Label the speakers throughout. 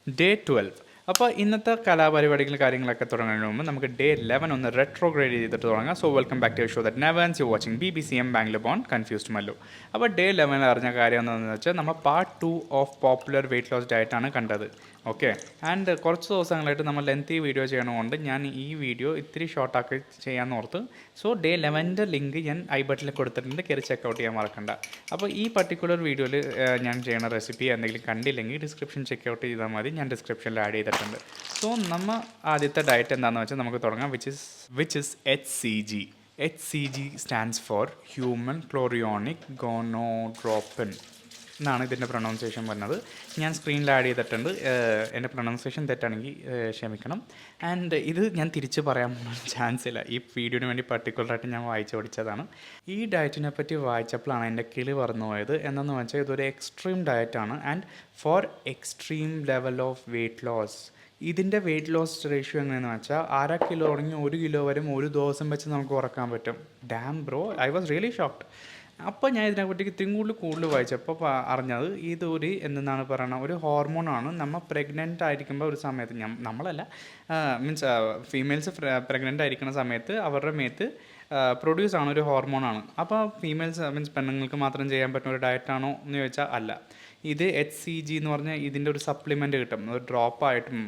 Speaker 1: Day 12. അപ്പോൾ ഇന്നത്തെ കലാപരിപാടികൾ കാര്യങ്ങളൊക്കെ തുടങ്ങുന്നതിന് മുമ്പ് നമുക്ക് ഡേ 11 ഒന്ന് റെട്രോഗ്രേഡ് ചെയ്തിട്ട് തുടങ്ങാം. So welcome back to show that നെവൻസ് you watching BBCM Bangalore born confused Mallu. അപ്പോൾ ഡേ 11 അറിഞ്ഞ കാര്യം എന്താണെന്ന് വെച്ചാൽ നമ്മൾ part 2 of popular weight loss ഡയറ്റാണ് കണ്ടത്. ഓക്കെ, ആൻഡ് കുറച്ച് ദിവസങ്ങളായിട്ട് നമ്മൾ ലെങ്തി വീഡിയോ ചെയ്യണതുകൊണ്ട് ഞാൻ ഈ വീഡിയോ ഇത്തിരി ഷോർട്ടാക്കി ചെയ്യാമെന്ന് ഓർത്ത്. സോ ഡേ 11 ലിങ്ക് ഞാൻ ഐ ബട്ടണിൽ കൊടുത്തിട്ടുണ്ട്, കയറി ചെക്കൗട്ട് ചെയ്യാൻ മറക്കണ്ട. അപ്പോൾ ഈ പർട്ടിക്കുലർ വീഡിയോയിൽ ഞാൻ ചെയ്യുന്ന റെസിപ്പി എന്തെങ്കിലും കണ്ടില്ലെങ്കിൽ ഡിസ്ക്രിപ്ഷൻ ചെക്കൗട്ട് ചെയ്താൽ മതി, ഞാൻ ഡിസ്ക്രിപ്ഷനിൽ ആഡ് ചെയ്തിട്ടുണ്ട്. സോ നമ്മൾ ആദ്യത്തെ ഡയറ്റ് എന്താണെന്ന് വെച്ചാൽ നമുക്ക് തുടങ്ങാം, which is HCG. HCG stands for human chorionic gonadotropin എന്നാണ് ഇതിൻ്റെ പ്രൊണൗൺസിയേഷൻ വരുന്നത്. ഞാൻ സ്ക്രീനിൽ ആഡ് ചെയ്തിട്ടുണ്ട്, എൻ്റെ പ്രൊണൗൺസിയേഷൻ തെറ്റാണെങ്കിൽ ക്ഷമിക്കണം. ആൻഡ് ഇത് ഞാൻ തിരിച്ച് പറയാൻ ചാൻസ് ഇല്ല, ഈ വീഡിയോന് വേണ്ടി പർട്ടിക്കുലറായിട്ട് ഞാൻ വായിച്ച് പഠിച്ചതാണ്. ഈ ഡയറ്റിനെ പറ്റി വായിച്ചപ്പോഴാണ് എൻ്റെ കിളി പറഞ്ഞു പോയത്. എന്താണെന്ന് വെച്ചാൽ ഇതൊരു എക്സ്ട്രീം ഡയറ്റാണ് and for extreme level of weight loss. ഇതിൻ്റെ വെയ്റ്റ് ലോസ് റേഷ്യോ എങ്ങനെയാണെന്ന് വെച്ചാൽ 1/2 കിലോ തുടങ്ങി 1 കിലോ വരെ ഒരു ദിവസം വെച്ച് നമുക്ക് കുറക്കാൻ പറ്റും. Dam bro, I was really shocked. അപ്പോൾ ഞാൻ ഇതിനെപ്പറ്റി ഇത്തിരി കൂടുതൽ വായിച്ചപ്പോൾ അറിഞ്ഞത് ഇതൊരു എന്തെന്നാണ് പറയുന്നത്, ഒരു ഹോർമോണാണ്. നമ്മൾ പ്രഗ്നൻ്റ് ആയിരിക്കുമ്പോൾ ഒരു സമയത്ത് നമ്മളല്ല, മീൻസ് ഫീമെയിൽസ് പ്രഗ്നൻ്റ് ആയിരിക്കുന്ന സമയത്ത് അവരുടെ മേത്ത് പ്രൊഡ്യൂസ് ആണ് ഒരു ഹോർമോണാണ്. അപ്പോൾ ഫീമെയിൽസ് മീൻസ് പെണ്ണുങ്ങൾക്ക് മാത്രം ചെയ്യാൻ പറ്റുന്ന ഒരു ഡയറ്റാണോ എന്ന് ചോദിച്ചാൽ അല്ല. ഇത് HCG എന്ന് പറഞ്ഞാൽ ഇതിൻ്റെ ഒരു സപ്ലിമെൻറ്റ് കിട്ടും, ഒരു ഡ്രോപ്പായിട്ടും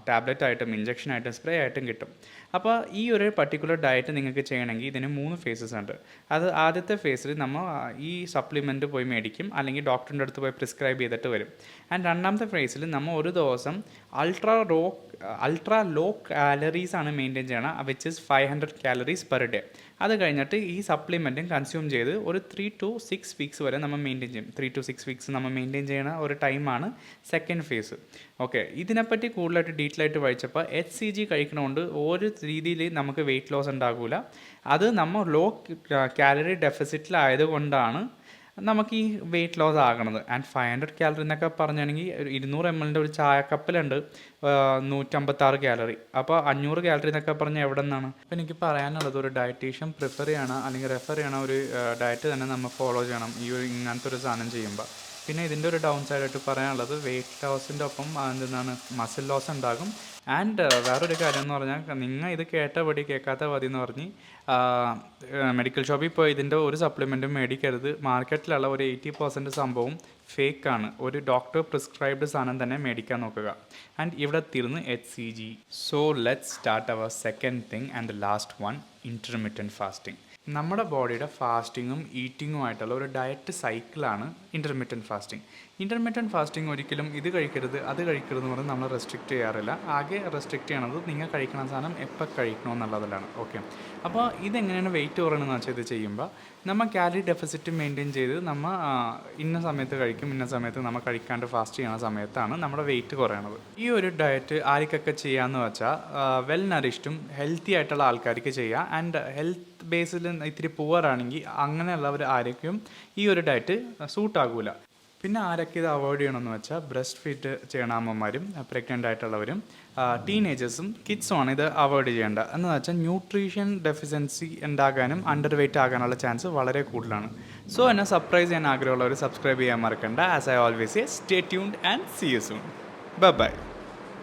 Speaker 1: ടാബ്ലറ്റായിട്ടും ഇഞ്ചക്ഷനായിട്ടും സ്പ്രേ ആയിട്ടും കിട്ടും. അപ്പോൾ ഈ ഒരു പർട്ടിക്കുലർ ഡയറ്റ് നിങ്ങൾക്ക് ചെയ്യണമെങ്കിൽ ഇതിന് 3 ഫേസസ് ഉണ്ട്. അത് ആദ്യത്തെ ഫേസിൽ നമ്മൾ ഈ സപ്ലിമെൻറ്റ് പോയി മേടിക്കും, അല്ലെങ്കിൽ ഡോക്ടറിൻ്റെ അടുത്ത് പോയി പ്രിസ്ക്രൈബ് ചെയ്തിട്ട് വരും. ആൻഡ് രണ്ടാമത്തെ ഫേസിൽ നമ്മൾ ഒരു ദിവസം അൾട്രാ ലോ കാലറീസ് ആണ് മെയിൻറ്റെയിൻ ചെയ്യണം, which is 500 calories per day. അത് കഴിഞ്ഞിട്ട് ഈ സപ്ലിമെൻറ്റും കൺസ്യൂം ചെയ്ത് ഒരു 3 to 6 വീക്സ് വരെ നമ്മൾ മെയിൻറ്റെയിൻ ചെയ്യും. 3 to 6 വീക്സ് നമ്മൾ മെയിൻറ്റെയിൻ ചെയ്യുന്ന ഒരു ടൈമാണ് സെക്കൻഡ് ഫേസ്. ഓക്കെ, ഇതിനെപ്പറ്റി കൂടുതലായിട്ട് ഡീറ്റെയിൽ ആയിട്ട് വായിച്ചപ്പോൾ HCG കഴിക്കണതുകൊണ്ട് ഒരു രീതിയിൽ നമുക്ക് വെയിറ്റ് ലോസ് ഉണ്ടാകില്ല. അത് നമ്മൾ ലോ കാലറി ഡെഫിസിറ്റിലായതുകൊണ്ടാണ് നമുക്ക് ഈ വെയിറ്റ് ലോസ് ആകണത്. ആൻഡ് 500 കാലറി എന്നൊക്കെ പറഞ്ഞാണെങ്കിൽ 200 ml ഒരു ചായക്കപ്പിലുണ്ട് 156 കാലറി. അപ്പോൾ 500 കാലറി എന്നൊക്കെ പറഞ്ഞാൽ എവിടെ നിന്നാണ്? അപ്പോൾ എനിക്ക് പറയാനുള്ളത്, ഒരു ഡയറ്റീഷ്യൻ പ്രിഫർ ചെയ്യണം അല്ലെങ്കിൽ റെഫർ ചെയ്യണ ഒരു ഡയറ്റ് തന്നെ നമ്മൾ ഫോളോ ചെയ്യണം ഈ ഒരു ഇങ്ങനത്തെ ഒരു സാധനം ചെയ്യുമ്പോൾ. പിന്നെ ഇതിൻ്റെ ഒരു ഡൗൺ സൈഡായിട്ട് പറയാനുള്ളത്, വെയിറ്റ് ലോസിൻ്റെ ഒപ്പം എന്താണ് മസിൽ ലോസ് ഉണ്ടാകും. ആൻഡ് വേറൊരു കാര്യം എന്ന് പറഞ്ഞാൽ, നിങ്ങൾ ഇത് കേട്ട പടി കേൾക്കാത്ത പതി എന്ന് പറഞ്ഞ് മെഡിക്കൽ ഷോപ്പിൽ പോയി ഇതിൻ്റെ ഒരു സപ്ലിമെൻറ്റും മേടിക്കരുത്. മാർക്കറ്റിലുള്ള ഒരു 80% സംഭവം ഫേക്കാണ്. ഒരു ഡോക്ടർ പ്രിസ്ക്രൈബ്ഡ് സാധനം തന്നെ മേടിക്കാൻ നോക്കുക. ആൻഡ് ഇവിടെ തീർന്ന് HCG. So let's start our second thing and the last one, intermittent fasting. നമ്മുടെ ബോഡിയുടെ ഫാസ്റ്റിങ്ങും ഈറ്റിങ്ങുമായിട്ടുള്ള ഒരു ഡയറ്റ് സൈക്കിളാണ് ഇൻ്റർമിറ്റൻറ്റ് ഫാസ്റ്റിംഗ്. ഇൻ്റർമിറ്റൻറ്റ് ഫാസ്റ്റിംഗ് ഒരിക്കലും ഇത് കഴിക്കരുത് അത് കഴിക്കരുത് എന്ന് പറഞ്ഞ് നമ്മൾ റെസ്ട്രിക്റ്റ് ചെയ്യാറില്ല. ആകെ റെസ്ട്രിക്റ്റ് ചെയ്യണത് നിങ്ങൾ കഴിക്കുന്ന സാധനം എപ്പോൾ കഴിക്കണമെന്നുള്ളതിലാണ്. ഓക്കെ, അപ്പോൾ ഇതെങ്ങനെയാണ് വെയിറ്റ് കുറയണമെന്ന് വെച്ചാൽ, ഇത് ചെയ്യുമ്പോൾ നമ്മൾ കാലറി ഡെഫിസിറ്റ് മെയിൻറ്റെയിൻ ചെയ്ത് നമ്മൾ ഇന്ന സമയത്ത് കഴിക്കും, ഇന്ന സമയത്ത് നമ്മൾ കഴിക്കാണ്ട് ഫാസ്റ്റ് ചെയ്യുന്ന സമയത്താണ് നമ്മുടെ വെയിറ്റ് കുറയണത്. ഈ ഒരു ഡയറ്റ് ആർക്കൊക്കെ ചെയ്യാമെന്ന് വെച്ചാൽ, വെൽ നറിഷ്ഡും ഹെൽത്തി ആയിട്ടുള്ള ആൾക്കാർക്ക് ചെയ്യാം. ആൻഡ് ഹെൽത്ത് ബേസിൽ ഇത്തിരി പുവറാണെങ്കിൽ അങ്ങനെയുള്ളവർ ആർക്കും ഈ ഒരു ഡയറ്റ് സൂട്ടാകൂല. പിന്നെ ആരൊക്കെ ഇത് അവോയ്ഡ് ചെയ്യണമെന്ന് വെച്ചാൽ, ബ്രസ്റ്റ് ഫീഡ് ചെയ്യണ അമ്മമാരും പ്രഗ്നൻ്റ് ആയിട്ടുള്ളവരും ടീനേജേഴ്സും കിഡ്സുമാണ് ഇത് അവോയ്ഡ് ചെയ്യേണ്ടത്. എന്ന് വെച്ചാൽ ന്യൂട്രീഷൻ ഡെഫിഷ്യൻസി ഉണ്ടാകാനും അണ്ടർ വെയ്റ്റ് ആകാനുള്ള ചാൻസ് വളരെ കൂടുതലാണ്. സോ എന്നെ സർപ്രൈസ് ചെയ്യാൻ ആഗ്രഹമുള്ളവർ സബ്സ്ക്രൈബ് ചെയ്യാൻ മറക്കണ്ട. As I always say, stay tuned and see you soon. Bye by.